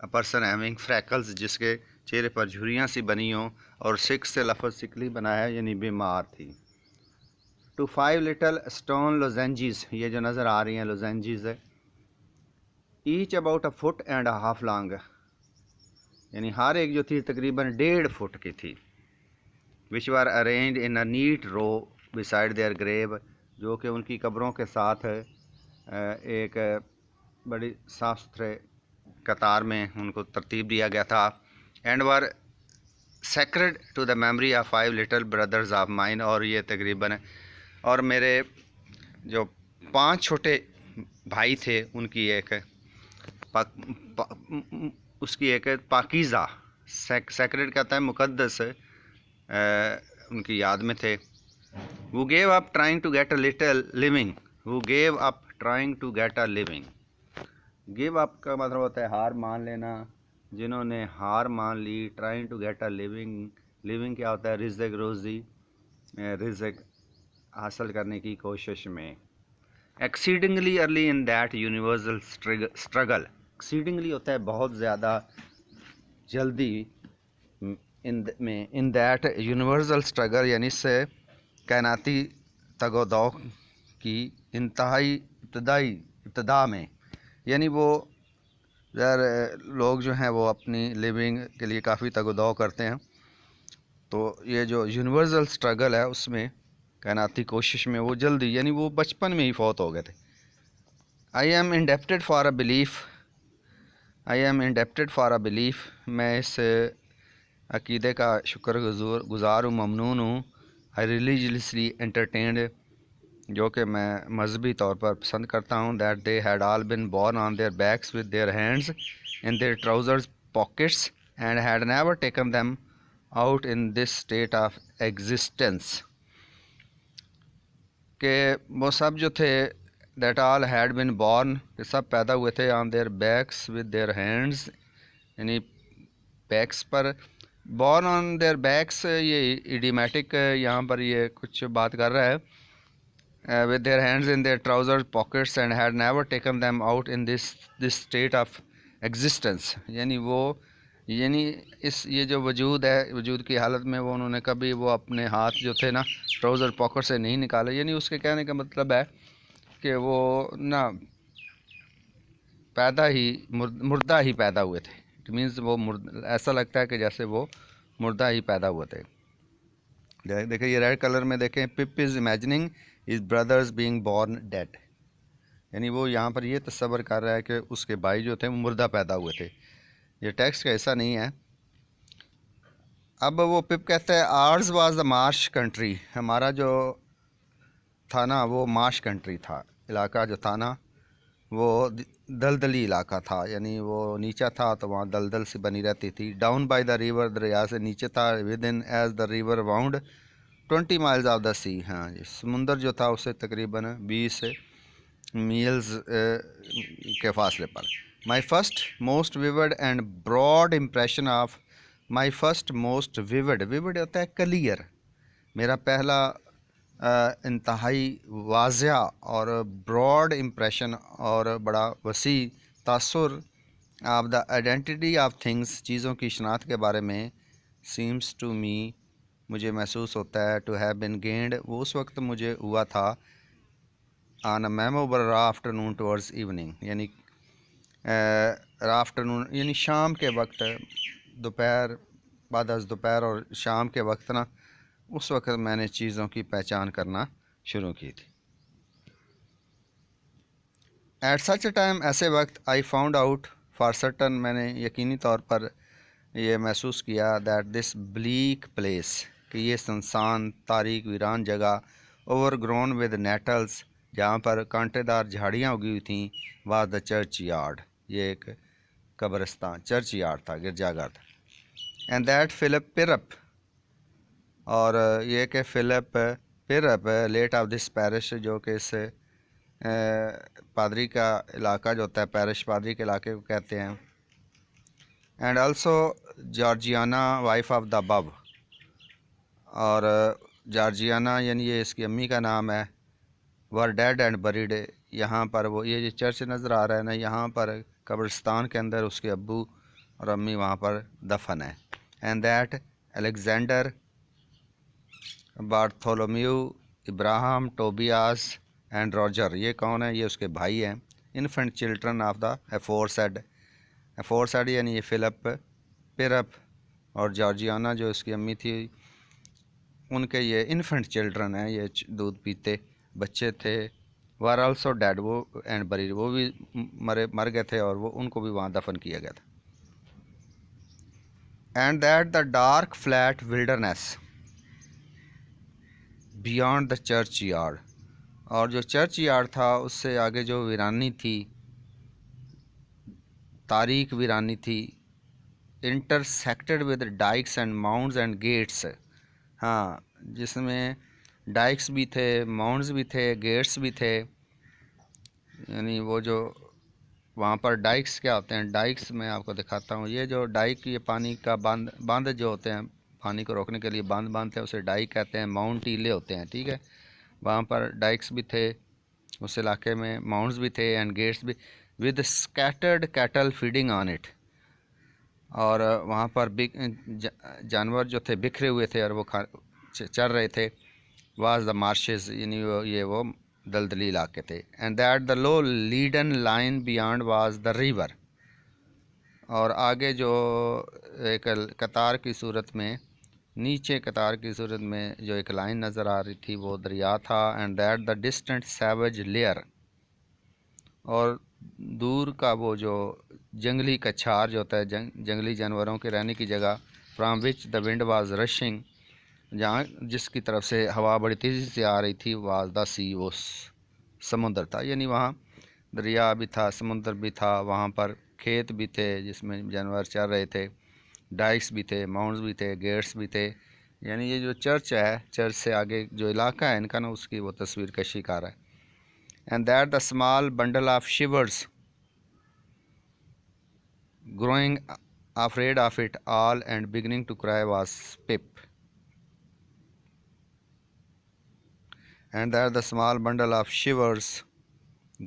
Person having فریکلز، جس کے چہرے پر جھریاں سی بنی ہوں، اور سک سے لفظ سکلی بنایا یعنی بیمار تھی. ٹو 5 لٹل اسٹون لوزینجز، یہ جو نظر آ رہی ہیں لوزینجز ہے، each about a foot and half long, یعنی ہر ایک جو تھی تقریباً 1.5 فٹ کی تھی. Which were arranged in a neat row beside their grave, جو کہ ان کی قبروں کے ساتھ ایک بڑی صاف ستھرے قطار میں ان کو ترتیب دیا گیا تھا. And was sacred to the memory of 5 little brothers of mine, اور یہ تقریباً اور میرے جو 5 چھوٹے بھائی تھے ان کی ایک اس کی ایک پاکیزہ، سیکرڈ کہتا ہے مقدس، ان کی یاد میں تھے. who gave up trying to get a little living who gave up trying to get a living. give up کا مطلب ہوتا ہے ہار مان لینا، جنہوں نے ہار مان لی. trying to get a living کیا ہوتا ہے؟ رزق، روزی، رزق حاصل کرنے کی کوشش میں. exceedingly early in that universal struggle، exceedingly ہوتا ہے بہت زیادہ جلدی، in that universal struggle یعنی اس سے کائناتی تگ و دو کی ابتدا میں، یعنی وہ لوگ جو ہیں وہ اپنی لیونگ کے لیے کافی تگ و دو کرتے ہیں. تو یہ جو یونیورسل سٹرگل ہے اس میں کائناتی کوشش میں وہ جلدی، یعنی وہ بچپن میں ہی فوت ہو گئے تھے. I am indebted for a belief, میں اس عقیدے کا شکر گزار ہوں، ممنون ہوں. آئی ریلیجیسلی انٹرٹینڈ، جو کہ میں مذہبی طور پر پسند کرتا ہوں. That they had all been born on their backs with their hands in their trousers pockets and had never taken them out in this state of existence, کہ وہ سب جو تھے that all had been born, کہ سب پیدا ہوئے تھے on their backs with their hands, یعنی بیکس پر. بورن آن دیئر بیکس یہ ایڈیمیٹک یہاں پر یہ کچھ بات کر رہا ہے. With their hands in their trouser pockets and had never taken them out in this state of existence, یعنی یہ جو وجود ہے، وجود کی حالت میں وہ انہوں نے کبھی وہ اپنے ہاتھ جو تھے نا ٹراؤزر پاکٹ سے نہیں نکالے. یعنی اس کے کہنے کا مطلب ہے کہ وہ نا مردہ ہی پیدا ہوئے تھے. اٹ مینس وہ ایسا لگتا ہے کہ جیسے وہ مردہ ہی پیدا ہوئے تھے. دیکھیں یہ ریڈ کلر میں دیکھیں، Pip is imagining his brothers being born dead, یعنی وہ یہاں پر یہ تصور کر رہا ہے کہ اس کے بھائی جو تھے وہ مردہ پیدا ہوئے تھے. یہ ٹیکسٹ کا ایسا نہیں ہے. اب وہ پپ کہتا ہے آرز واز دا مارش کنٹری، ہمارا جو تھا نا وہ مارش کنٹری تھا، علاقہ جو تھا نا وہ دلدلی علاقہ تھا، یعنی وہ نیچا تھا تو وہاں دلدل سے بنی رہتی تھی. ڈاؤن بائی دا ریور، دریا سے نیچے تھا. Within as the river wound 20 miles of the sea, ہاں سمندر جو تھا اسے تقریباً 20 میلز کے فاصلے پر. My first most vivid and broad impression of, my first most vivid ہوتا ہے کلیئر، میرا پہلا انتہائی واضح اور براڈ امپریشن اور بڑا وسیع تاثر of the identity of things, چیزوں کی شناخت کے بارے میں. سیمس ٹو می، مجھے محسوس ہوتا ہے. ٹو ہیو بن گینڈ، وہ اس وقت مجھے ہوا تھا. آن اے میموریبل آفٹرنون ٹورڈز ایوننگ، یعنی آفٹرنون یعنی شام کے وقت، دوپہر، بعد از دوپہر اور شام کے وقت نا، اس وقت میں نے چیزوں کی پہچان کرنا شروع کی تھی. ایٹ سچ اے ٹائم، ایسے وقت، I found out for certain, میں نے یقینی طور پر یہ محسوس کیا، دیٹ دس بلیک پلیس، کہ یہ سنسان تاریک ویران جگہ، اوور گرون ود نیٹلز، جہاں پر کانٹے دار جھاڑیاں اگی ہوئی تھیں، واز دا چرچ یارڈ، یہ ایک قبرستان، چرچ یارڈ تھا، گرجا گھر تھا. اینڈ دیٹ فلپ پیرپ، اور یہ کہ Philip Pirrip late of this parish, جو کہ اس پادری کا علاقہ جو ہوتا ہے، پیرش پادری کے علاقے کو کہتے ہیں. And also Georgiana wife of the above, اور جارجیانا یعنی یہ اس کی امی کا نام ہے. ور ڈیڈ اینڈ بریڈ، یہاں پر وہ یہ چرچ نظر آ رہا ہے نا، یہاں پر قبرستان کے اندر اس کے ابو اور امی وہاں پر دفن ہے. And that Alexander Bartholomew Abraham Tobias and Roger, یہ کون ہے؟ یہ اس کے بھائی ہیں. Infant children of the aforesaid یعنی یہ فلپ، پیرپ اور جارجیانا جو اس کی امی تھی، ان کے یہ انفنٹ چلڈرن ہیں، یہ دودھ پیتے بچے تھے. وار آلسو ڈیڈ، وہ اینڈ بریڈ، وہ بھی مر گئے تھے اور وہ ان کو بھی وہاں دفن کیا گیا تھا. And that the dark flat wilderness beyond the church yard, اور جو چرچ یارڈ تھا اس سے آگے جو ویرانی تھی، تاریک ویرانی تھی، انٹرسیکٹڈ ود ڈائکس اینڈ ماؤنڈز اینڈ گیٹس، ہاں جس میں ڈائکس بھی تھے، ماؤنڈز بھی تھے، گیٹس بھی تھے. یعنی وہ جو وہاں پر ڈائکس کیا ہوتے ہیں، ڈائکس میں آپ کو دکھاتا ہوں. یہ جو ڈائک، یہ پانی کا باندھ جو ہوتے ہیں، پانی کو روکنے کے لیے باندھ باندھتے ہیں، اسے ڈائک کہتے ہیں. ماؤنٹ ٹیلے ہوتے ہیں، ٹھیک ہے. وہاں پر ڈائکس بھی تھے اس علاقے میں، ماؤنٹس بھی تھے اینڈ گیٹس بھی، with scattered cattle feeding on it, اور وہاں پر جانور جو تھے بکھرے ہوئے تھے اور وہ چر رہے تھے. واز دا مارشز، یعنی یہ وہ دلدلی علاقے تھے. And that the low leaden line beyond was the river, اور آگے جو ایک قطار کی صورت میں، نیچے قطار کی صورت میں جو ایک لائن نظر آ رہی تھی وہ دریا تھا. And that the distant savage lair, اور دور کا وہ جو جنگلی کچھار جو ہوتا ہے، جنگلی جانوروں کے رہنے کی جگہ، from which the wind was rushing, جہاں جس کی طرف سے ہوا بڑی تیزی سے آ رہی تھی، واز دا سی، وہ سمندر تھا. یعنی وہاں دریا بھی تھا، سمندر بھی تھا، وہاں پر کھیت بھی تھے جس میں جانور چر رہے تھے، ڈائکس بھی تھے، ماؤنٹس بھی تھے، گیٹس بھی تھے. یعنی یہ جو چرچ ہے، چرچ سے آگے جو علاقہ ہے ان کا نا، اس کی وہ تصویر کشی کر رہا ہے. And that the small bundle of shivers growing afraid of it all and beginning to cry was Pip. And that the small bundle of shivers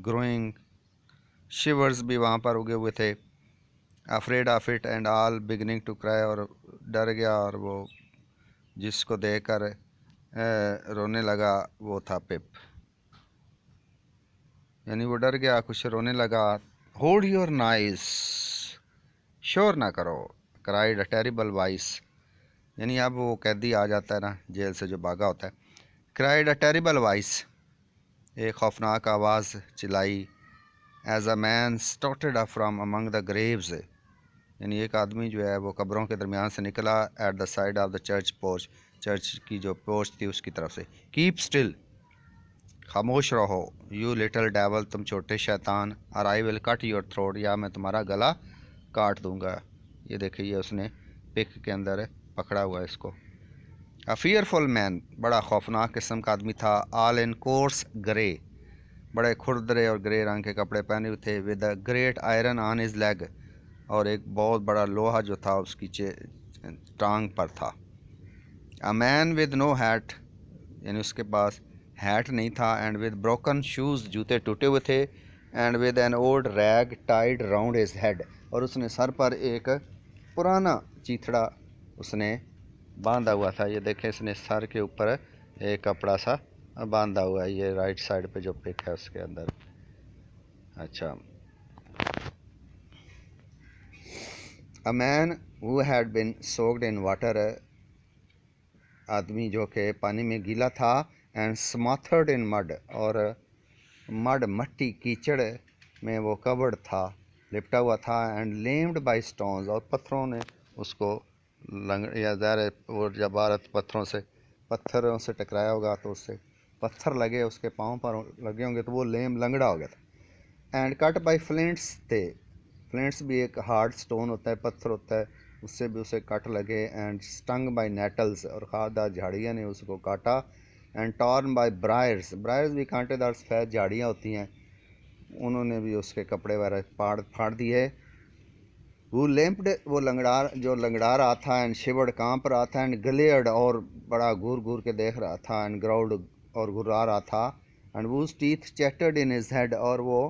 growing, shivers بھی وہاں پر اگے ہوئے تھے. afraid of it and all beginning to cry، اور ڈر گیا اور وہ جس کو دیکھ کر رونے لگا وہ تھا پپ. یعنی وہ ڈر گیا، کچھ رونے لگا. hold your noise، شور نہ کرو. cried a terrible voice، یعنی اب وہ قیدی آ جاتا ہے نا جیل سے جو بھاگا ہوتا ہے. cried a terrible voice، ایک خوفناک آواز چلائی. as a man started up from among the graves، یعنی ایک آدمی جو ہے وہ قبروں کے درمیان سے نکلا. at the side of the church porch، church کی جو پورچ تھی اس کی طرف سے. keep still، خاموش رہو. you little devil، تم چھوٹے شیطان. or I will cut your throat، یا میں تمہارا گلا کاٹ دوں گا. یہ دیکھیے اس نے پک کے اندر پکڑا ہوا ہے اس کو. a fearful man، بڑا خوفناک قسم کا آدمی تھا. all in coarse grey، بڑے کھردرے اور گرے رنگ کے کپڑے پہنے ہوئے تھے. with a great iron on his leg، اور ایک بہت بڑا لوہا جو تھا اس کی ٹانگ پر تھا. a man with no hat، یعنی اس کے پاس ہیٹ نہیں تھا. اینڈ ود بروکن شوز، جوتے ٹوٹے ہوئے تھے. And with an old rag tied round his head, اور اس نے سر پر ایک پرانا چیتھڑا اس نے باندھا ہوا تھا. یہ دیکھیں اس نے سر کے اوپر ایک کپڑا سا باندھا ہوا ہے. یہ رائٹ سائڈ پہ جو پک ہے اس کے اندر. اچھا. A man who had been soaked in water، آدمی جو کہ پانی میں گیلا تھا. اینڈ smothered in mud، اور مٹی کیچڑ میں وہ کورڈ تھا، لپٹا ہوا تھا. اینڈ لیمڈ بائی stones، اور پتھروں نے اس کو یا ظاہر ہے وہ جب عورت پتھروں سے ٹکرایا ہوگا تو اس سے پتھر لگے اس کے پاؤں پر لگے ہوں گے تو وہ لنگڑا ہو گیا تھا. اینڈ کٹ بائی فلنٹس تھے، فلنٹس بھی ایک ہارڈ سٹون ہوتا ہے، پتھر ہوتا ہے، اس سے بھی اسے کٹ لگے. اینڈ سٹنگ بائی نیٹلز، اور خاردار جھاڑیاں نے اس کو کاٹا. اینڈ ٹارن بائی برائرز، برائرز بھی کانٹے دار سفید جھاڑیاں ہوتی ہیں، انہوں نے بھی اس کے کپڑے وغیرہ پھاڑ دیے. وہ لیمپڈ، وہ جو لنگڑا رہا تھا. اینڈ شیورڈ، کانپ رہا تھا. اینڈ گلیئرڈ، اور بڑا گور کے دیکھ رہا تھا. اینڈ گراؤڈ، اور گھرا رہا تھا. And whose teeth chattered in his head, اور وہ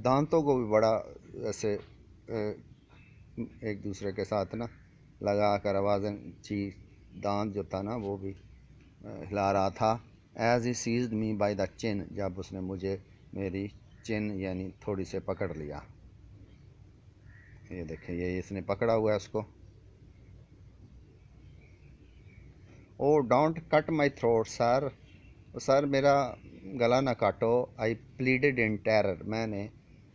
دانتوں کو بھی بڑا ایسے ایک دوسرے کے ساتھ نا لگا کر آوازیں دانت جو تھا نا وہ بھی ہلا رہا تھا. As he seized me by دا چن، جب اس نے مجھے میری چن یعنی تھوڑی سے پکڑ لیا. یہ دیکھیں یہ اس نے پکڑا ہوا ہے اس کو. Oh don't cut my throat سر، سر میرا گلا نہ کاٹو. آئی پلیڈڈ ان ٹیرر، میں نے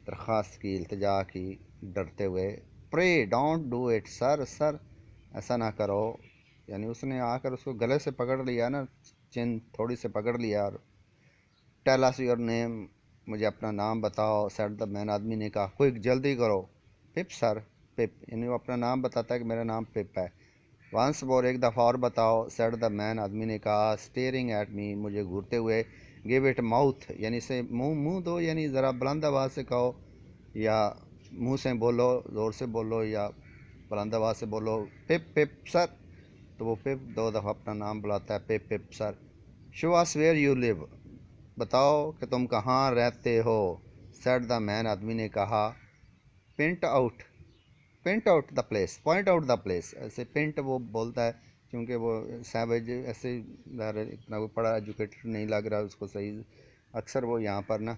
درخواست کی، التجا کی ڈرتے ہوئے. پرے ڈونٹ ڈو اٹ سر، سر ایسا نہ کرو. یعنی اس نے آ کر اس کو گلے سے پکڑ لیا نا، چن تھوڑی سے پکڑ لیا. اور ٹیل اس یور نیم، مجھے اپنا نام بتاؤ. سیٹ دا مین، آدمی نے کہا. کوئک جلدی کرو. پپ سر، پپ، یعنی وہ اپنا نام بتاتا ہے کہ میرا نام پپ ہے. وانس مور، ایک دفعہ اور بتاؤ. سیٹ دا مین، آدمی نے کہا. اسٹیئرنگ ایٹ می، مجھے گھورتے ہوئے. گیو اٹ ماؤتھ، یعنی اسے منہ دو، یعنی ذرا بلند آواز سے کہو یا منہ سے بولو، زور سے بولو یا بلند آواز سے بولو. پپ پپ سر، تو وہ پپ 2 دفعہ اپنا نام بلاتا ہے. پپ پپ سر. شو اس ویئر یو لیو، بتاؤ کہ تم کہاں رہتے ہو. سیٹ دا مین، آدمی نے کہا. Point out, point out the place, point out the place. ایسے پنٹ وہ بولتا ہے کیونکہ وہ سیویج ایسے اتنا وہ پڑھا ایجوکیٹڈ نہیں لگ رہا اس کو صحیح. اکثر وہ یہاں پر نا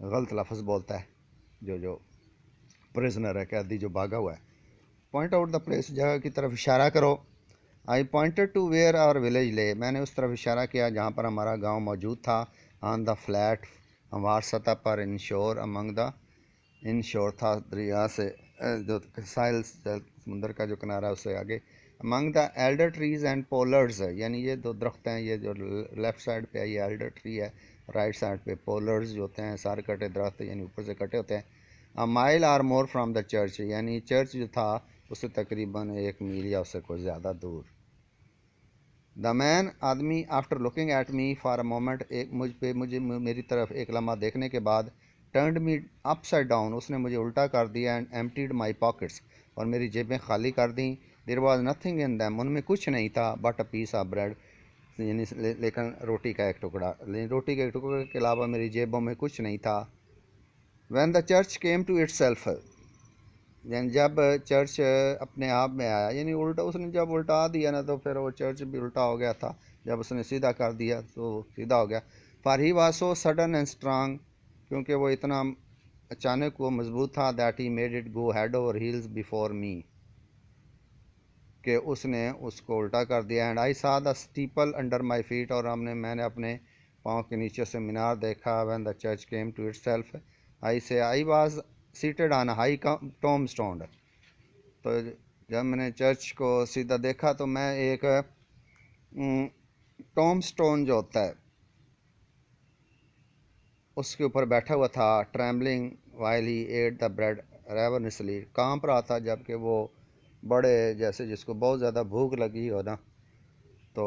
غلط لفظ بولتا ہے جو پرزنر ہے، قیدی جو بھاگا ہوا ہے. پوائنٹ آؤٹ دا پلیس، جگہ کی طرف اشارہ کرو. I pointed to where our village lay, میں نے اس طرف اشارہ کیا جہاں پر ہمارا گاؤں موجود تھا. آن دا فلیٹ، ہموار سطح پر. ان شور، امنگ دا، ان شور تھا دریا سے جو ساحل سمندر کا جو کنارہ ہے اس سے آگے. Among the alder trees and pollards, یعنی یہ 2 درخت ہیں. یہ جو لیفٹ سائڈ پہ ہے یہ ایلڈر ٹری ہے، رائٹ سائڈ پہ پولرز جو ہوتے ہیں سارے کٹے درخت، یعنی اوپر سے کٹے ہوتے ہیں. Mile or more from the church, یعنی چرچ جو تھا اس سے تقریباً 1 میل یا اس سے کوئی زیادہ دور. دا مین، آدمی. After looking at me for a moment, مجھے میری طرف ایک لمحہ دیکھنے کے بعد. Turned me upside down, اس نے مجھے الٹا کر دیا. اینڈ ایمٹیڈ مائی پاکٹس، اور میری جیبیں خالی کر دیں. There was nothing in them, ان میں کچھ نہیں تھا. But a piece of bread, یعنی لیکن روٹی کا ایک ٹکڑا. روٹی کے ایک ٹکڑے کے علاوہ میری جیبوں میں کچھ نہیں تھا. When the church came to itself, یعنی جب چرچ اپنے آپ میں آیا، یعنی الٹا اس نے جب الٹا دیا نا تو پھر وہ چرچ بھی الٹا ہو گیا تھا. جب اس نے سیدھا کر دیا تو سیدھا ہو گیا. For he was so sudden and strong, کیونکہ وہ اتنا اچانک وہ مضبوط تھا. That he made it go head over heels before me, کہ اس نے اس کو الٹا کر دیا. And I saw the staple under my fat, اور میں نے اپنے پاؤں کے نیچے سے مینار دیکھا. When the church came to itself, I was seated on high tombstone. تو جب میں نے چرچ کو سیدھا دیکھا تو میں ایک ٹوم اسٹون جو ہوتا ہے اس کے اوپر بیٹھا ہوا تھا. Trembling while he ate the bread ravenously, کانپ رہا تھا جبکہ وہ بڑے جیسے جس کو بہت زیادہ بھوک لگی ہو نا، تو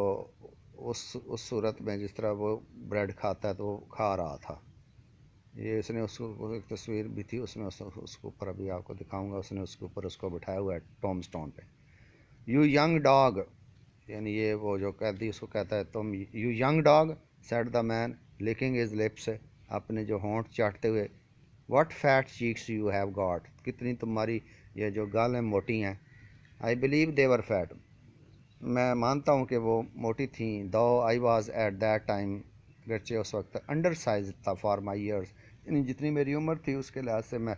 اس صورت میں جس طرح وہ بریڈ کھاتا ہے تو وہ کھا رہا تھا. یہ اس نے اس کو ایک تصویر بھی تھی اس میں، اس کے اوپر ابھی آپ کو دکھاؤں گا. اس نے اس کے اوپر اس کو بٹھایا ہوا ہے ٹوم اسٹون پہ. یو ینگ ڈاگ، یعنی یہ وہ جو قیدی اس کو کہتا ہے تم you young dog. Said the man licking his lips, اپنے جو ہونٹ چاٹتے ہوئے. What fat cheeks you have got, کتنی تمہاری یہ جو گالیں موٹی ہیں. I believe they were fat, میں مانتا ہوں کہ وہ موٹی تھیں. Though I was at that time, گرچہ اس وقت انڈر سائز تھا فار مائی ایئرس، یعنی جتنی میری عمر تھی اس کے لحاظ سے میں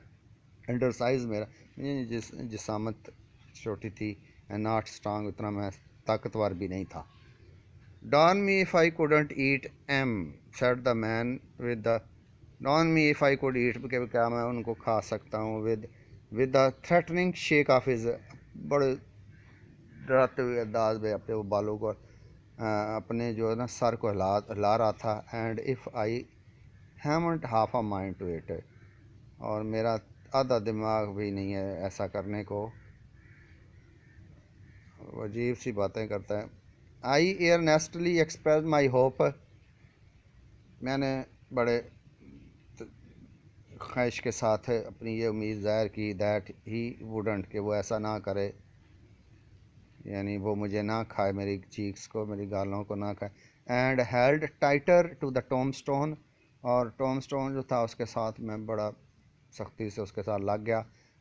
انڈر سائز میرا، یعنی جسامت چھوٹی تھی. اینڈ ناٹ اسٹرانگ، اتنا میں طاقتور بھی نہیں تھا. Darn me if I couldn't eat em, said the man with the. Darn me if I could eat, کہ کیا میں ان کو کھا سکتا ہوں. With the threatening shake of his, بڑے ڈراتے ہوئے انداز میں اپنے وہ بالوں کو اپنے جو ہے نا سر کو ہلا رہا تھا. And if I haven't half a mind to it, اور میرا آدھا دماغ بھی نہیں ہے ایسا کرنے کو. عجیب سی باتیں کرتا ہے. آئی ایئرنیسٹلی ایکسپریس مائی ہوپ، میں نے بڑے خواہش کے ساتھ اپنی یہ امید ظاہر کی. دیٹ ہی ووڈنٹ، کہ وہ ایسا نہ کرے، یعنی وہ مجھے نہ کھائے، میری چیکس کو، میری گالوں کو نہ کھائے. And held tighter to the tombstone, اور ٹوم اسٹون جو تھا اس کے ساتھ میں بڑا سختی سے اس کے ساتھ لگ گیا.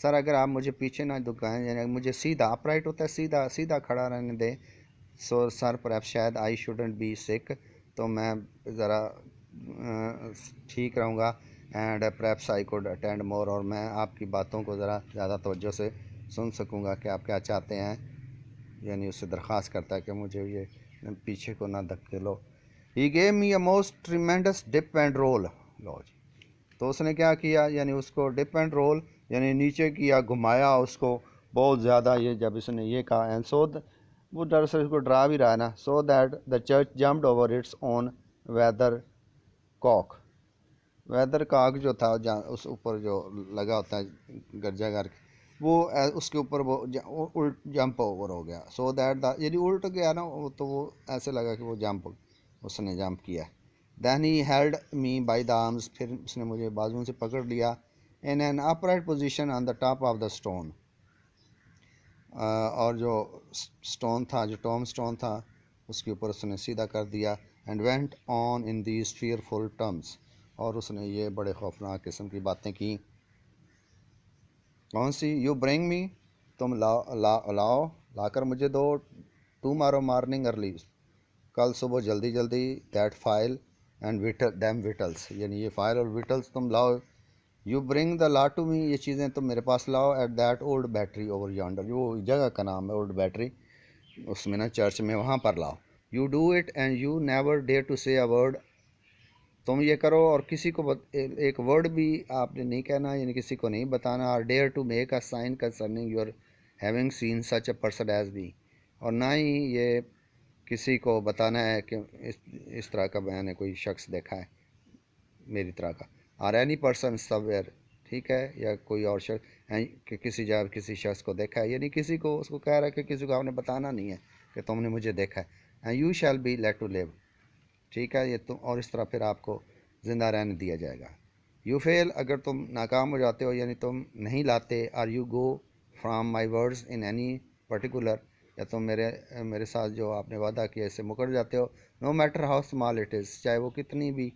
سر اگر آپ مجھے پیچھے نہ دکھائیں، یعنی مجھے سیدھا اپرائٹ ہوتا ہے، سیدھا سیدھا کھڑا رہنے دیں. سو سر پر شاید آئی شوڈنٹ بی سک، تو میں ذرا ٹھیک رہوں گا. اینڈ پریپس آئی کوڈ اٹینڈ مور، اور میں آپ کی باتوں کو ذرا زیادہ توجہ سے سن سکوں گا کہ آپ کیا چاہتے ہیں. یعنی اس سے درخواست کرتا ہے کہ مجھے یہ پیچھے کو نہ دھکے لو. He gave me a most tremendous dip and roll. لو جی، تو اس نے کیا کیا، یعنی اس کو ڈپ اینڈ رول یعنی نیچے کیا، گھمایا اس کو بہت زیادہ. یہ جب اس نے یہ کہا، اینڈ سو وہ دراصل اس کو ڈرا بھی رہا ہے نا. So that the church jumped over its own weather کاک. ویدر کاک جو تھا اس اوپر جو لگا ہوتا ہے گرجا گھر، وہ اس کے اوپر وہ جمپ اوور ہو گیا. سو دیٹ دا یعنی الٹ گیا نا، تو وہ ایسے لگا کہ وہ جمپ اس نے جمپ کیا. Then he held me by the arms, پھر اس نے مجھے بازوؤں سے پکڑ لیا. In an upright position on the top of the stone, اور جو اسٹون تھا، جو ٹوم اسٹون تھا، اس کے اوپر اس نے سیدھا کر دیا. And went on in these fearful terms, اور اس نے یہ بڑے خوفناک قسم کی باتیں کی. کون سی؟ یو برنگ می، تم لا کر مجھے دو. ٹمارو مارننگ ارلی، کل صبح جلدی جلدی. دیٹ فائل اینڈ دیم وٹلس، یعنی یہ فائل اور وٹلس تم لاؤ. You bring the law to me, یہ چیزیں تم میرے پاس لاؤ. At that old battery over yonder, وہ جگہ کا نام ہے اولڈ بیٹری، اس میں نا چرچ میں، وہاں پر لاؤ. You do it and you never dare to say a word, تم یہ کرو اور کسی کو ایک ورڈ بھی آپ نے نہیں کہنا، یعنی کسی کو نہیں بتانا. Or dare to make a sign concerning your having seen such a person as me, اور نہ ہی یہ کسی کو بتانا ہے کہ اس طرح کا میں نے کوئی شخص دیکھا ہے میری طرح کا. اور اینی پرسن سم ویئر، ٹھیک ہے، یا کوئی اور شخص کہ کسی جگہ کسی شخص کو دیکھا ہے، یعنی کسی کو اس کو کہہ رہا ہے کہ کسی کو آپ نے بتانا نہیں ہے کہ تم نے مجھے دیکھا ہے. And you shall be let to live, ٹھیک ہے، یہ تم، اور اس طرح پھر آپ کو زندہ رہنے دیا جائے گا. یو فیل، اگر تم ناکام ہو جاتے ہو، یعنی تم نہیں لاتے. Or you go from my words in any particular, یا تم میرے ساتھ جو آپ نے وعدہ کیا اس سے مکر جاتے ہو. No matter how small it is, چاہے وہ کتنی بھی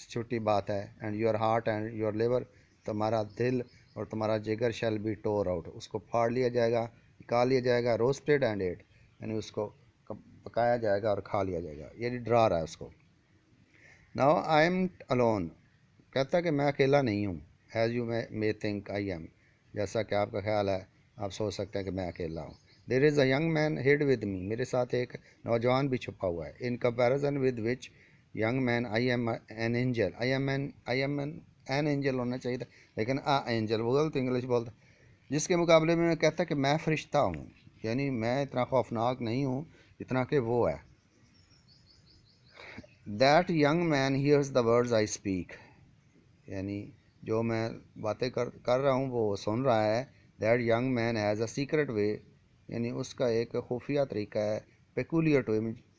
چھوٹی بات ہے. And your heart and your liver, تمہارا دل اور تمہارا جگر شیل بی ٹور آؤٹ، اس کو پھاڑ لیا جائے گا، نکال لیا جائے گا. روسٹیڈ اینڈ ایٹ، یعنی اس کو پکایا جائے گا اور کھا لیا جائے گا، یعنی ڈرا رہا ہے اس کو. ناؤ آئی ایم الون، کہتا ہے کہ میں اکیلا نہیں ہوں. As you may think I am, جیسا کہ آپ کا خیال ہے، آپ سوچ سکتے ہیں کہ میں اکیلا ہوں. There is a young man hid with me, میرے ساتھ ایک نوجوان بھی چھپا ہوا ہے. In comparison with which young man I am an angel, I am an angel ہونا چاہیے تھا، لیکن اینجل وہ غلط انگلش بولتا. جس کے مقابلے میں کہتا ہے کہ میں فرشتہ ہوں، یعنی میں اتنا خوفناک نہیں ہوں اتنا کہ وہ ہے. That young man hears the words I speak, یعنی جو میں باتیں کر رہا ہوں وہ سن رہا ہے. That young man has a secret way, یعنی اس کا ایک خفیہ طریقہ ہے. پیکولیئر ٹو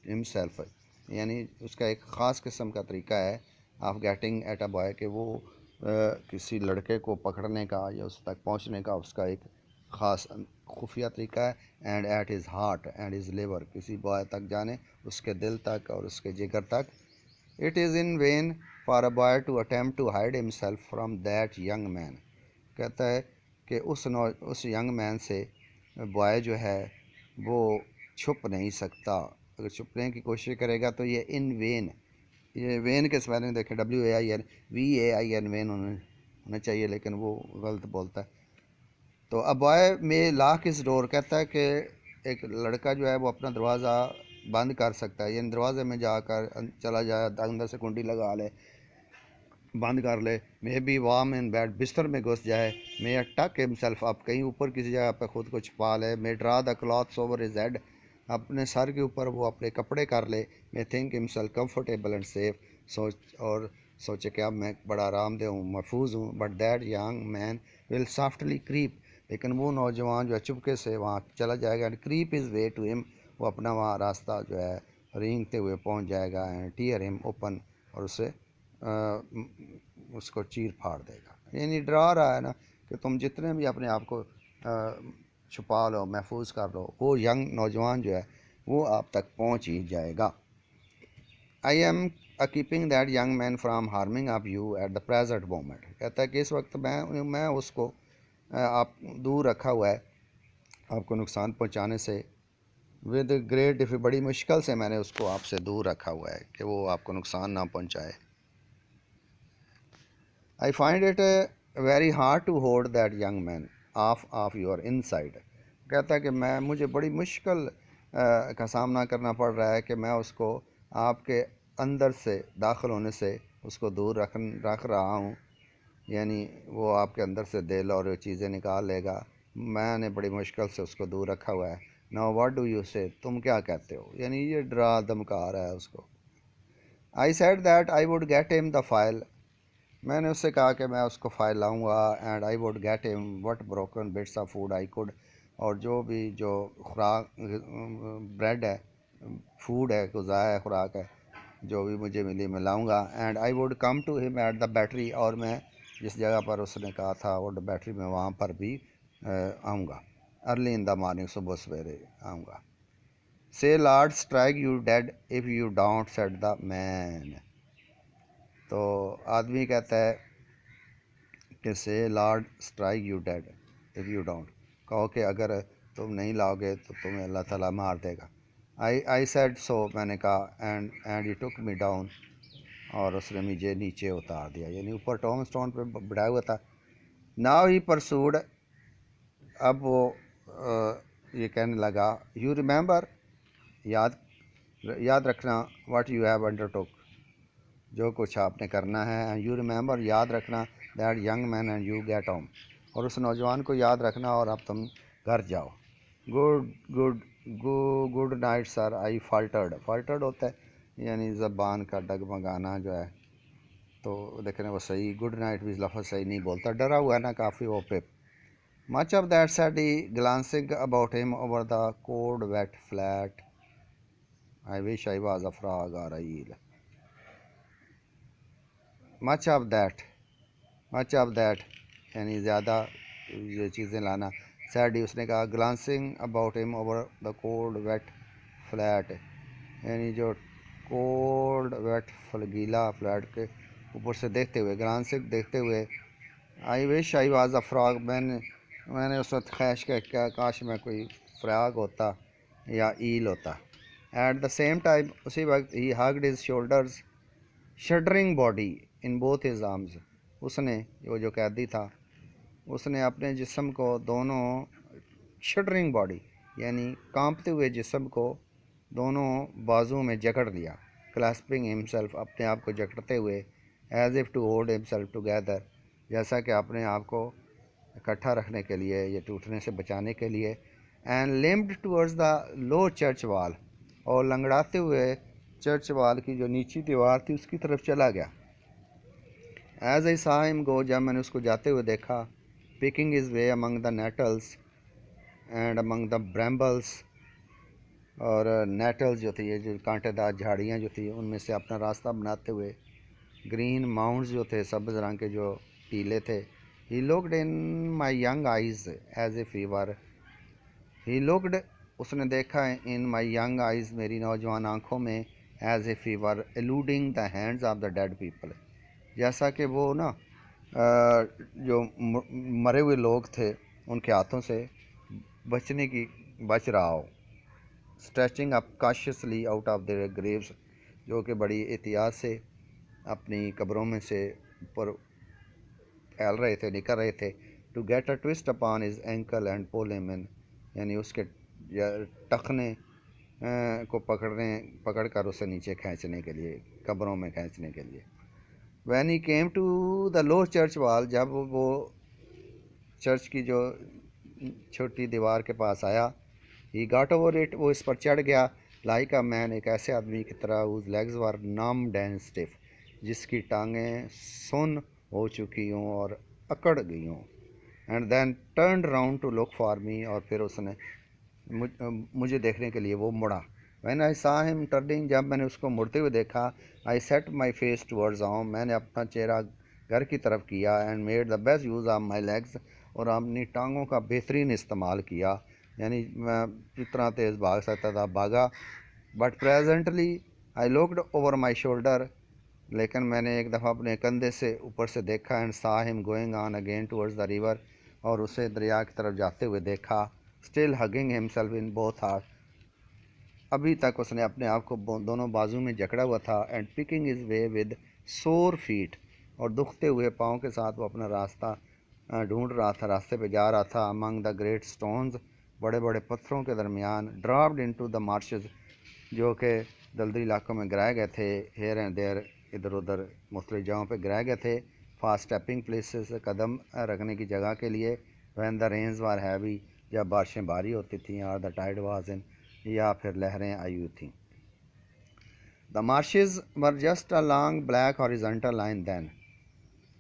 ہمسیلف، یعنی اس کا ایک خاص قسم کا طریقہ ہے of getting at a boy, کہ وہ کسی لڑکے کو پکڑنے کا یا اس تک پہنچنے کا اس کا ایک خاص خفیہ طریقہ ہے. And at his heart and his liver, کسی بوائے تک جانے، اس کے دل تک اور اس کے جگر تک. It is in vain for a boy to attempt to hide himself from that young man, کہتا ہے کہ اس ینگ مین سے بوائے جو ہے وہ چھپ نہیں سکتا. اگر چھپنے کی کوشش کرے گا تو یہ ان وین، یہ وین کے سپیلنگ دیکھیں، WAIN وین ہونا چاہیے، لیکن وہ غلط بولتا ہے. تو اب بوائے میں لاک اس ڈور، کہتا ہے کہ ایک لڑکا جو ہے وہ اپنا دروازہ بند کر سکتا ہے، یعنی دروازے میں جا کر چلا جائے، اندر سے کنڈی لگا لے، بند کر لے. May be warm in bed, بستر میں گھس جائے. مے ٹک ہمسیلف اپ، کہیں اوپر کسی جگہ پہ خود کو چھپا لے. May draw the clothes over his head, اپنے سر کے اوپر وہ اپنے کپڑے کر لے. May think himself comfortable and safe, سوچے کہ اب میں بڑا آرام دہ ہوں، محفوظ ہوں. But that young man will softly creep, لیکن وہ نوجوان جو ہے چپکے سے وہاں چلا جائے گا. And creep his way to him, وہ اپنا وہاں راستہ جو ہے رینگتے ہوئے پہنچ جائے گا. اینڈ ٹیئر ہم اوپن، اور اسے اس کو چیر پھاڑ دے گا. یعنی ڈرا رہا ہے نا کہ تم جتنے بھی اپنے آپ کو چھپا لو، محفوظ کر لو، وہ ینگ نوجوان جو ہے وہ آپ تک پہنچ ہی جائے گا. I am keeping that young man from harming of you at the present moment, کہتا ہے کہ اس وقت میں اس کو آپ دور رکھا ہوا ہے آپ کو نقصان پہنچانے سے. ود گریٹ بڑی مشکل سے میں نے اس کو آپ سے دور رکھا ہوا ہے کہ وہ آپ کو نقصان نہ پہنچائے. I find it very hard to hold that young man off your inside. کہتا ہے کہ مجھے بڑی مشکل کا سامنا کرنا پڑ رہا ہے کہ میں اس کو آپ کے اندر سے داخل ہونے سے اس کو دور رکھ رہا ہوں. یعنی وہ آپ کے اندر سے دل اور چیزیں نکال لے گا. میں نے بڑی مشکل سے اس کو دور رکھا ہوا ہے. ناؤ واٹ ڈو یو سے، تم کیا کہتے ہو؟ یعنی یہ ڈرا دھمکا رہا ہے اس کو. I said that I would get him the file. میں نے اس سے کہا کہ میں اس کو فائل لاؤں گا. اینڈ آئی ووڈ گیٹ ہم what broken bits of food I could. اور جو خوراک بریڈ ہے، فوڈ ہے، غذا ہے، خوراک ہے، جو بھی مجھے ملی میں لاؤں گا. And I would come to him at the battery. اور میں جس جگہ پر اس نے کہا تھا وہ بیٹری میں وہاں پر بھی آؤں گا. ارلی ان دا مارننگ، صبح سویرے آؤں گا. Say Lord strike you dead if you don't set the man. تو آدمی کہتا ہے کہ say Lord strike you dead if you don't, کہو کہ اگر تم نہیں لاؤ گے تو تمہیں اللہ تعالیٰ مار دے گا. آئی سیڈ سو، میں نے کہا. And he took me down. اور اس نے مجھے نیچے اتار دیا، یعنی اوپر ٹام اسٹون پہ بڑھایا ہوا تھا. Now he persuade. اب وہ یہ کہنے لگا، یو ریمبر، یاد رکھنا، واٹ یو ہیو انڈر ٹوک، جو کچھ آپ نے کرنا ہے. یو ریمبر، یاد رکھنا، that young man and you get home. اور اس نوجوان کو یاد رکھنا اور اب تم گھر جاؤ. Good night sir. آئی فالٹرڈ ہوتا ہے یعنی زبان کا ڈگمگانا جو ہے. تو دیکھنے وہ صحیح گڈ نائٹ بھی لفظ صحیح نہیں بولتا، ڈرا ہوا ہے نا کافی وہ پہ. Much of that said he glancing about him over the cold wet flat. I wish I was a frog or a eel. Much of that یعنی زیادہ یہ چیزیں لانا. سیڈ ہی اس نے کہا، glancing about him over the cold wet flat, یعنی جو کولڈ ویٹ گیلا فلیٹ کے اوپر سے دیکھتے ہوئے، گلانسنگ دیکھتے ہوئے. آئی وش آئی واز اے فراگ. میں نے اس وقت خواہش کیا کاش میں کوئی فراگ ہوتا یا ایل ہوتا. ایٹ دا سیم ٹائم، اسی وقت، he hugged his shoulders shuddering body in both his arms. اس نے، وہ جو قیدی تھا، اس نے اپنے جسم کو دونوں، شڈرنگ باڈی یعنی کانپتے ہوئے جسم کو دونوں بازوؤں میں جکڑ لیا. کلاسپنگ ہمسیلف، اپنے آپ کو جکڑتے ہوئے. As if two hold himself together, جیسا کہ اپنے آپ کو اکٹھا رکھنے کے لیے یا ٹوٹنے سے بچانے کے لیے. And limped towards the low church wall, اور لنگڑاتے ہوئے چرچ وال کی جو نیچی دیوار تھی اس کی طرف چلا گیا. ایز ائی سا ہم گو، جب میں نے اس کو جاتے ہوئے دیکھا. Picking his way among the nettles and among the brambles. اور نیٹلز جو تھی، یہ جو کانٹے دار جھاڑیاں جو تھی، ان میں سے اپنا راستہ بناتے ہوئے. گرین ماؤنٹس جو تھے، سبز رنگ کے جو ٹیلے تھے. He looked in my young eyes as a fever. He looked, اس نے دیکھا، ان مائی ینگ آئیز، میری نوجوان آنکھوں میں. As a fever eluding the hands of the dead people, جیسا کہ وہ نا جو مرے ہوئے لوگ تھے ان کے ہاتھوں سے بچ رہا ہو. Stretching up cautiously out of their graves, جو کہ بڑی احتیاط سے اپنی قبروں میں سے اوپر پھیل رہے تھے، نکل رہے تھے. To get a twist upon his ankle and pull him in, یعنی اس کے ٹخنے کو پکڑ کر اسے نیچے کھینچنے کے لیے، قبروں میں کھینچنے کے لیے. When he came to the low church wall, جب وہ چرچ کی جو چھوٹی دیوار کے پاس آیا. ہی گاٹ اوور اٹ، وہ اس پر چڑھ گیا. لائک اے مین، ایک ایسے آدمی کی طرح. Whose legs were numbed and stiff, جس کی ٹانگیں سن ہو چکی ہوں اور اکڑ گئی ہوں. And then turned round to look for me, اور پھر اس نے مجھے دیکھنے کے لیے وہ مڑا. وین آئی سا ہم ٹرننگ، جب میں نے اس کو مڑتے ہوئے دیکھا. I set my face towards home, میں نے اپنا چہرہ گھر کی طرف کیا. And made the best use of my legs, اور اپنی ٹانگوں کا بہترین استعمال کیا. یعنی میں جتنا تیز بھاگ سکتا تھا بھاگا. But presently I looked over my shoulder, لیکن میں نے ایک دفعہ اپنے کندھے سے اوپر سے دیکھا. اینڈ سا ہم going on again towards the river, اور اسے دریا کی طرف جاتے ہوئے دیکھا. Still hugging himself in both heart. ابھی تک اس نے اپنے آپ کو دونوں بازو میں جکڑا ہوا تھا. And picking his way with سور فیٹ. اور دکھتے ہوئے پاؤں کے ساتھ وہ اپنا راستہ ڈھونڈ رہا تھا، راستے پہ جا رہا تھا. Among the great stones. بڑے بڑے پتھروں کے درمیان. Dropped into the marshes. جو کہ دلدلی علاقوں میں گرائے گئے تھے. Here and there. ادھر ادھر مختلف جگہوں پہ گرائے گئے تھے. Fast stepping places. قدم رکھنے کی جگہ کے لیے. When the rains were heavy. جب بارشیں بھاری ہوتی تھیں. اور دا ٹائڈ واز ان. یا پھر لہریں آئی ہوئی تھیں. The marshes were just a long black horizontal line then.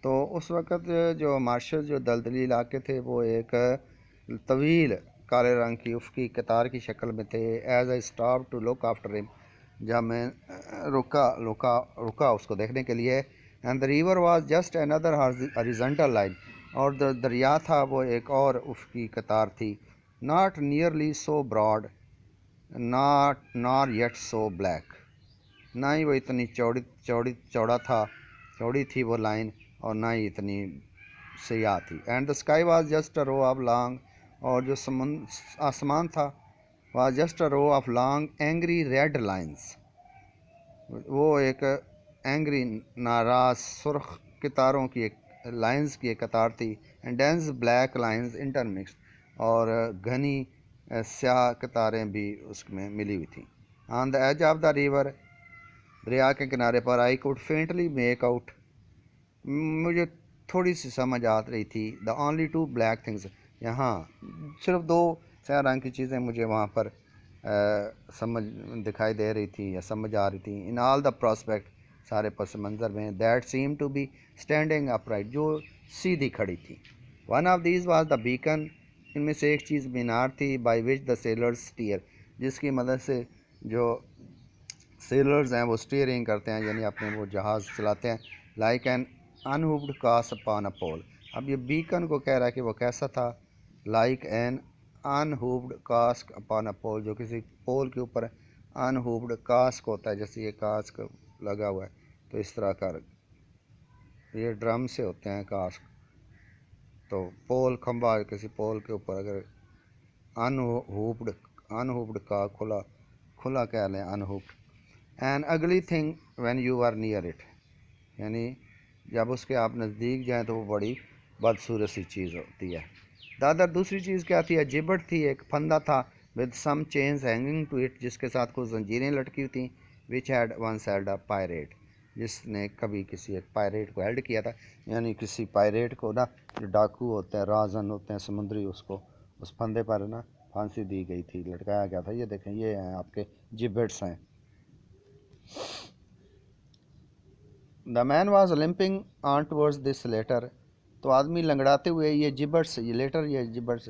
تو اس وقت جو مارشز جو دلدلی علاقے تھے وہ ایک طویل کالے رنگ کی افقی قطار کی شکل میں تھے. As a stop to look after him. جب میں رکا اس کو دیکھنے کے لیے. And the river was just another horizontal line. اور دریا تھا وہ ایک اور افقی قطار تھی. Not nearly so broad nor yet so black. نہ ہی وہ اتنی چوڑی تھی وہ لائن، اور نہ ہی اتنی سیاہ تھی. And the sky was just a row of long. اور جو آسمان تھا was just a row of long angry red lines. وہ ایک اینگری ناراض سرخ قطاروں کی ایک لائنز کی ایک قطار تھی. And dense black lines intermixed. اور گھنی سیاہ قطاریں بھی اس میں ملی ہوئی تھیں. On the edge of the river. دریا کے کنارے پر. I could faintly make out. مجھے تھوڑی سی سمجھ آ رہی تھی. The only two black things. یہاں صرف دو سیاہ رنگ کی چیزیں مجھے وہاں پر سمجھ دکھائی دے رہی تھی یا سمجھ آ رہی تھی. In all the prospect. سارے پس منظر میں. That seem to be standing upright. جو سیدھی کھڑی تھی. One of these was the beacon. ان میں سے ایک چیز مینار تھی. By which the sailors steer. جس کی مدد سے جو سیلرز ہیں وہ اسٹیئرنگ کرتے ہیں، یعنی اپنے وہ جہاز چلاتے ہیں. Like an unhooped cask upon a pole. اب یہ بیکن کو کہہ رہا ہے کہ وہ کیسا تھا. لائک این انہوبڈ کاسک اپان اے پول. جو کسی پول کے اوپر انہوبڈ کاسک ہوتا ہے، جیسے یہ کاسک لگا ہوا ہے تو اس طرح کا یہ ڈرم سے ہوتے ہیں کاسک. تو پول کھمبا کسی پول کے اوپر اگر انہوبڈ کا کھلا کہہ لیں unhooped. An ugly thing when you are near it. یعنی جب اس کے آپ نزدیک جائیں تو وہ بڑی بدصورت سی چیز ہوتی ہے. دادر دوسری چیز کیا تھی؟ جبٹ تھی. ایک پھندا تھا. With some chains hanging to it. جس کے ساتھ کچھ زنجیریں لٹکی ہوئی تھیں. Which had once held a pirate. جس نے کبھی کسی ایک پائریٹ کو ہیلڈ کیا تھا. یعنی کسی پائریٹ کو نا، جو ڈاکو ہوتے ہیں، رازن ہوتے ہیں سمندری، اس کو اس پھندے پر نا پھانسی دی گئی تھی، لٹکایا گیا تھا. یہ دیکھیں، یہ ہیں آپ کے جبٹس ہیں. The man was limping on towards this latter. تو آدمی لنگڑاتے ہوئے یہ جبٹس، یہ جبٹس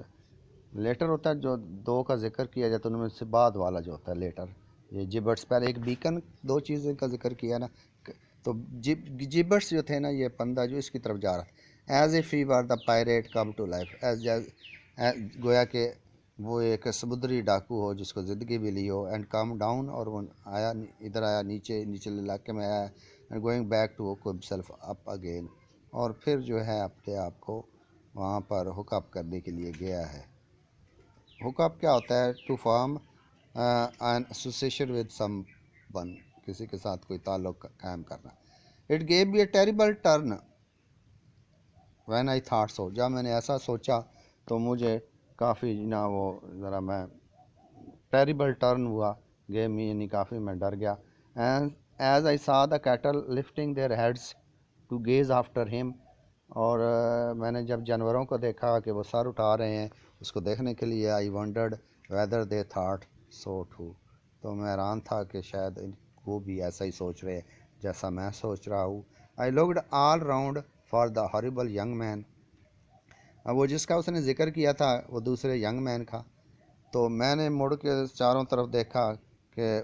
لیٹر ہوتا ہے جو دو کا ذکر کیا جاتا ہے، ان میں سے بعد والا جو ہوتا ہے لیٹر. یہ جبٹس پہلے ایک بیکن، دو چیزیں کا ذکر کیا نا. تو جبٹس جو تھے نا، یہ پندہ جو اس کی طرف جا رہا تھا. ایز اے فی وار دا پائریٹ کم ٹو لائف. گویا کہ وہ ایک سمندری ڈاکو ہو جس کو زندگی بھی لی ہو. And come down. اور وہ آیا ادھر، آیا نیچے علاقے میں آیا. And going back to hook himself up again. اور پھر جو ہے اپنے آپ کو وہاں پر ہوک اپ کرنے کے لیے گیا ہے. ہوک اپ کیا ہوتا ہے؟ To form an association with someone. کسی کے ساتھ کوئی تعلق قائم کرنا. It gave me a terrible turn when I thought so. جب میں نے ایسا سوچا تو مجھے کافی نا وہ ذرا میں ٹیریبل ٹرن ہوا. گیو می یعنی کافی میں ڈر گیا. As I saw the cattle lifting their heads to gaze after him. اور میں نے جب جانوروں کو دیکھا کہ وہ سر اٹھا رہے ہیں اس کو دیکھنے کے لیے. I wondered whether they thought so too. تو میں حیران تھا کہ شاید وہ بھی ایسا ہی سوچ رہے جیسا میں سوچ رہا ہوں. I looked all round for the horrible young man. اب وہ جس کا اس نے ذکر کیا تھا وہ دوسرے ینگ مین کا. تو میں نے مڑ کے چاروں طرف دیکھا کہ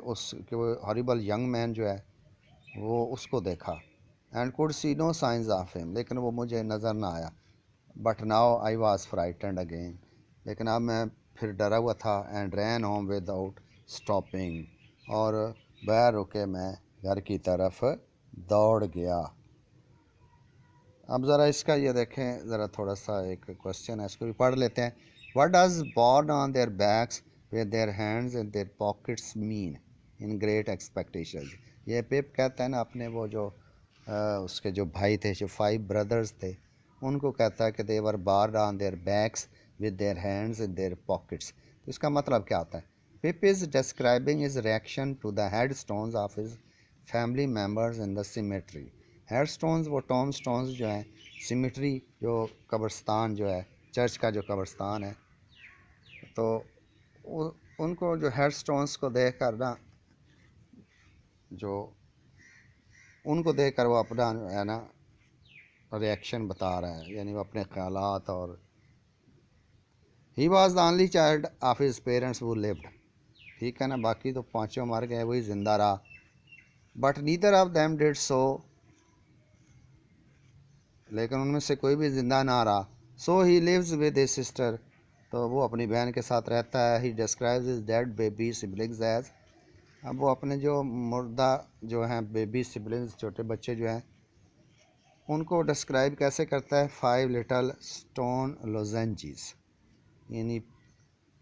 وہ ہاریبل ینگ مین جو ہے وہ اس کو دیکھا. And could see no signs of him. لیکن وہ مجھے نظر نہ آیا. But now I was frightened again. لیکن اب میں پھر ڈرا ہوا تھا. And ran home without stopping. اور بغیر رکے میں گھر کی طرف دوڑ گیا. اب ذرا اس کا یہ دیکھیں ذرا تھوڑا سا ایک کوشچن ہے، اس کو بھی پڑھ لیتے ہیں. What does born on their backs with their hands and their pockets mean in Great Expectations. یہ پپ کہتا ہے نا اپنے وہ جو اس کے جو بھائی تھے، جو 5 بردرز تھے، ان کو کہتا ہے کہ they were barred on their backs with their hands and their pockets. تو اس کا مطلب کیا ہوتا ہے؟ Pip is describing his reaction to the head stones of his family members in the cemetery. Head stones وہ ٹوم سٹونز جو ہیں، سیمیٹری جو قبرستان جو ہے، چرچ کا جو قبرستان ہے، تو ان کو جو ہیڈ سٹونز کو دیکھ کر نا، جو ان کو دیکھ کر وہ اپنا ہے نا ریئیکشن بتا رہا ہے، یعنی وہ اپنے خیالات. اور he was the only child of his parents who lived. ٹھیک ہے نا، باقی تو 5 مر گئے، وہی زندہ رہا. But neither of them did so, لیکن ان میں سے کوئی بھی زندہ نہ رہا. So he lives with his sister, تو وہ اپنی بہن کے ساتھ رہتا ہے. He describes his dead baby siblings as, اب وہ اپنے جو مردہ جو ہیں بیبی سبلنگز، چھوٹے بچے جو ہیں، ان کو ڈسکرائب کیسے کرتا ہے؟ 5 لٹل اسٹون لوزنجز، یعنی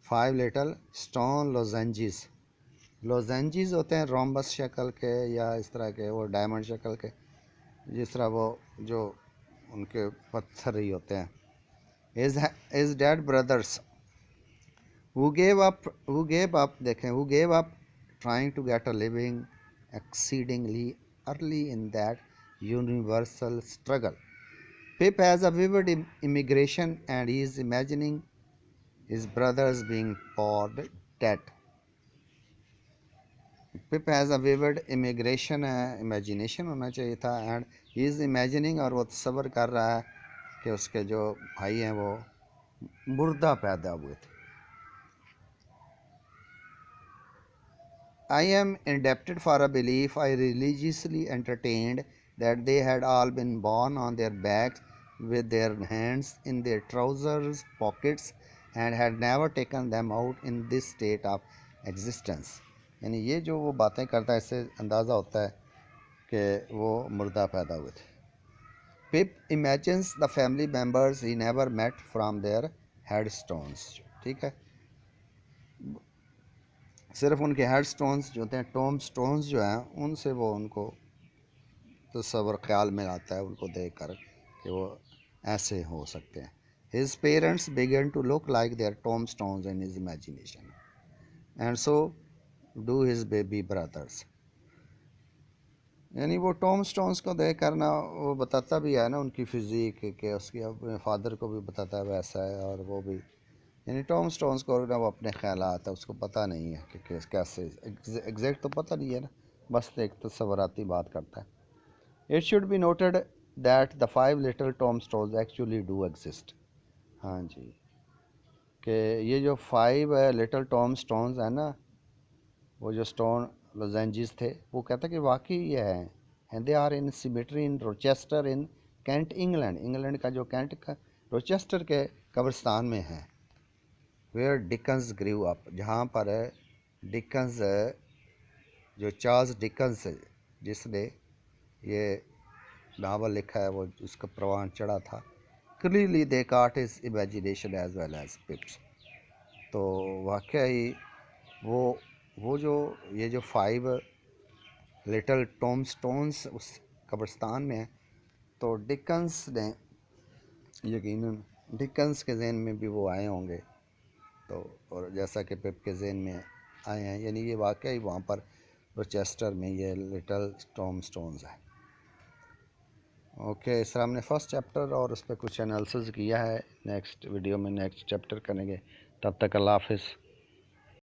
5 لٹل اسٹون لوزنجز. لوزنجز ہوتے ہیں رومبس شکل کے یا اس طرح کے، وہ ڈائمنڈ شکل کے، جس طرح وہ جو ان کے پتھر ہی ہوتے ہیں. his dead brothers who gave up دیکھیں who gave up trying to get a living exceedingly early in that universal struggle. Pip has a vivid immigration and he is imagining his brothers being poured dead. Pip has a vivid immigration imagination ہونا چاہیے تھا. and he is imagining، اور وہ تصور کر رہا ہے کہ اس کے جو بھائی ہیں وہ مردہ پیدا ہوئے تھے. I am indebted for a belief I religiously entertained that they had all been born on their backs with their hands in their trousers pockets and had never taken them out in this state of existence. یعنی یہ جو وہ باتیں کرتا ہے، اس سے اندازہ ہوتا ہے کہ وہ مردہ پیدا ہوئے تھے. Pip imagines the family members he never met from their headstones. ٹھیک ہے، صرف ان کے ہیڈ سٹونز جو ہوتے ہیں، ٹوم سٹونز جو ہیں، ان سے وہ ان کو تصور خیال میں آتا ہے ان کو دیکھ کر کہ وہ ایسے ہو سکتے ہیں. His parents began to look like their tombstones in his imagination, and so do his baby brothers. یعنی وہ ٹوم سٹونز کو دیکھ کر نا، وہ بتاتا بھی ہے نا ان کی فزیک، کہ اس کے اپنے فادر کو بھی بتاتا ہے ویسا ہے، اور وہ بھی، یعنی ٹوم سٹونز کو نا وہ اپنے خیالات ہے، اس کو پتہ نہیں ہے کہ کیسے ایگزیکٹ تو پتہ نہیں ہے نا، بس ایک تصوراتی بات کرتا ہے. It should be noted that the 5 little tombstones actually do exist. ہاں جی، کہ یہ جو 5 لٹل ٹوم سٹونز ہیں نا، وہ جو سٹون لوزینجز تھے، وہ کہتا ہے کہ واقعی یہ ہیں. and they are in cemetery in Rochester in Kent, England. England کا جو کینٹ کا روچیسٹر کے قبرستان میں ہیں. where Dickens grew up، جہاں پر ڈکنز، جو چارلز ڈکنز جس نے یہ ناول لکھا ہے، وہ اس کا پروان چڑھا تھا. clearly they caught his imagination as well as Pip's. تو واقعی وہ جو یہ جو 5 لٹل ٹوم سٹونز اس قبرستان میں ہیں، تو ڈکنز نے یقیناً ڈکنز کے ذہن میں بھی وہ آئے ہوں گے، تو اور جیسا کہ پپ کے ذہن میں آئے ہیں، یعنی یہ واقعی وہاں پر روچیسٹر میں یہ لٹل ٹوم سٹونز ہیں. اوکے، اس طرح ہم نے فرسٹ چیپٹر اور اس پہ کچھ انالیسز کیا ہے. نیکسٹ ویڈیو میں نیکسٹ چیپٹر کریں گے. تب تک اللہ حافظ.